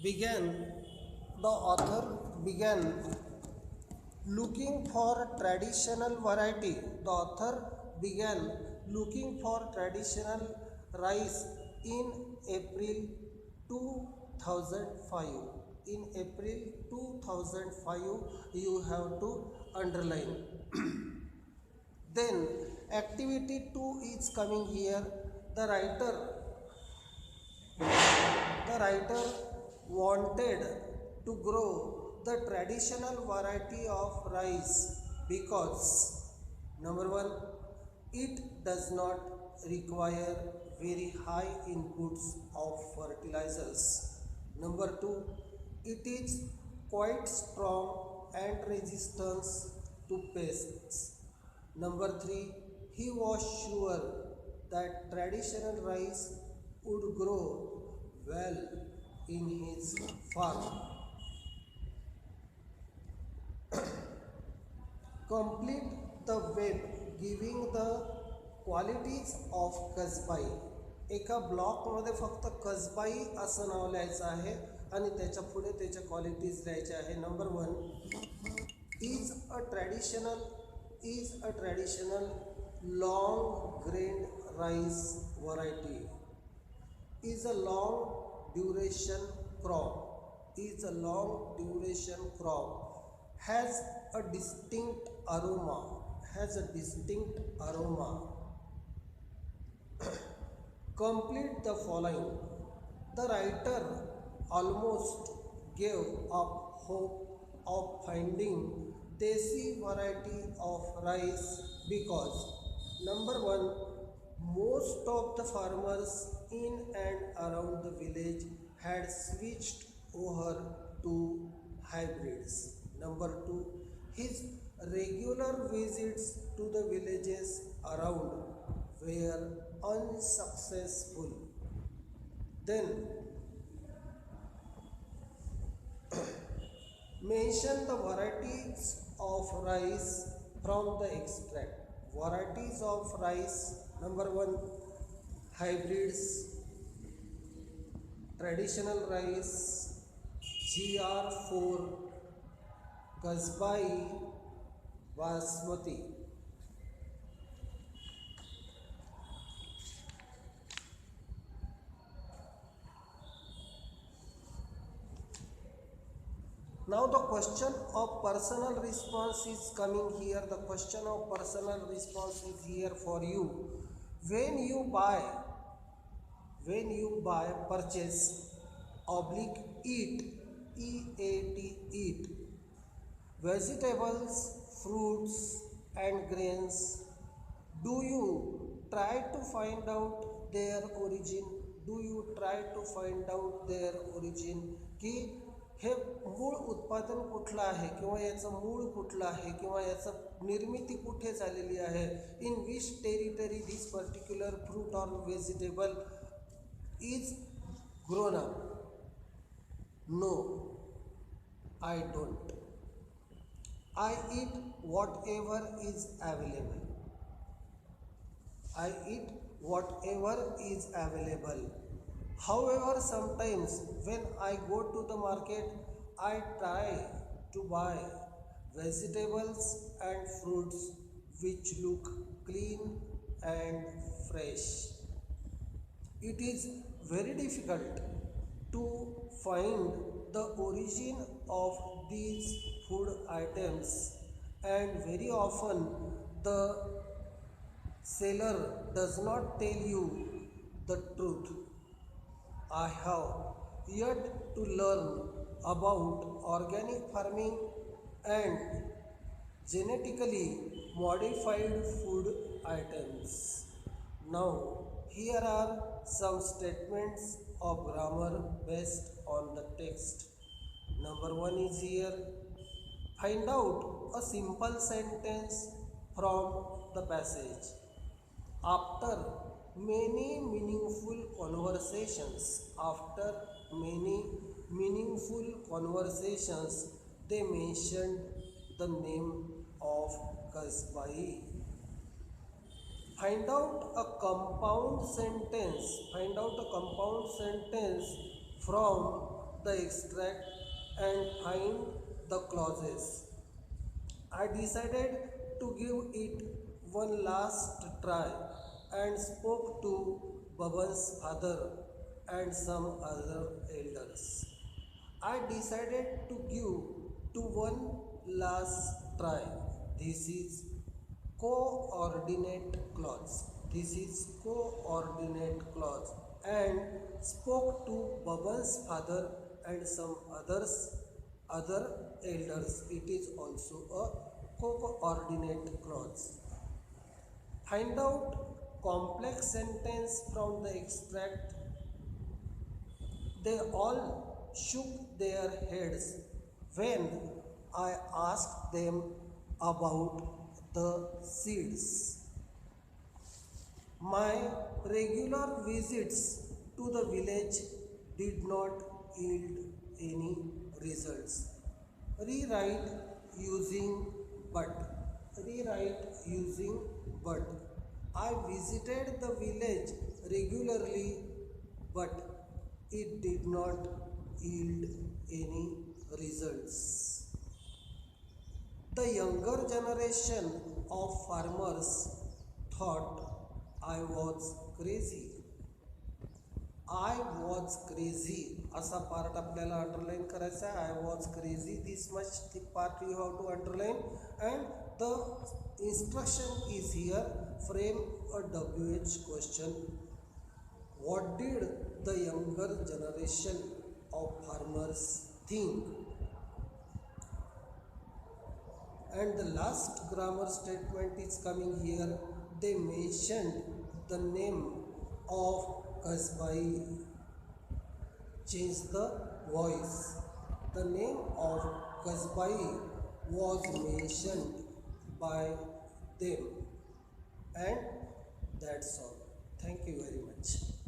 began the author began looking for traditional variety. The author began looking for traditional rice in April 2005. In April 2005, you have to underline. Then activity 2 is coming here. The writer wanted to grow the traditional variety of rice because number 1, it does not require very high inputs of fertilizers. Number 2, it is quite strong and resistant to pests. Number 3, he was sure that traditional rice would grow well in his farm. Complete the web giving the qualities of कसबाई. एका ब्लॉकमध्ये फक्त कसबाई असं नाव लिहायचं आहे आणि त्याच्या पुढे त्याच्या क्वालिटीज लिहायच्या आहे. Number 1, is a traditional long grain rice variety. Is a long duration crop. Has a distinct aroma. Complete the following. The writer almost gave up hope of finding desi variety of rice because number 1, most of the farmers in and around the village had switched over to hybrids. Number 2, his regular visits to the villages around were unsuccessful. Then mention the varieties of rice from the extract. Varieties of rice. Number 1, hybrids, traditional rice, GR4, Kasbai, Basmati. Now the question of personal response is coming here. The question of personal response is here for you. When you buy, purchase, eat, eat, vegetables, fruits and grains, do you try to find out their origin? की हे मूळ उत्पादन कुठलं आहे किंवा याचं मूळ कुठलं आहे किंवा याचं निर्मिती कुठे झालेली आहे. In which territory this particular fruit or vegetable is grown up. No, I don't. I eat whatever is available. However, sometimes when I go to the market, I try to buy vegetables and fruits which look clean and fresh. It is very difficult to find the origin of these food items, and very often the seller does not tell you the truth. I have yet to learn about organic farming and genetically modified food items. Now, here are some statements of grammar based on the text. Number 1 is here. Find out a simple sentence from the passage. After many meaningful conversations, they mentioned the name of Kasbai. Find out a compound sentence from the extract and find the clauses. I decided to give it one last try and spoke to Baban's father and some other elders. I decided to give to one last try. This is coordinate clause. This is coordinate clause and spoke to Baban's father and some other elders. It is also a coordinate clause. Find out complex sentence from the extract. They all shook their heads when I asked them about the seeds. My regular visits to the village did not yield any results. Rewrite using but. Rewrite using but. I visited the village regularly, but it did not yield any results. The younger generation of farmers thought I was crazy. I was crazy. असा part आपल्याला underline करायचा आहे. I was crazy. This much part you have to underline and the instruction is here. Frame a WH question. What did the younger generation of farmers think? And the last grammar statement is coming here. They mentioned the name of Kasbai. Change the voice. The name of Kasbai was mentioned by them. And that's all. Thank you very much.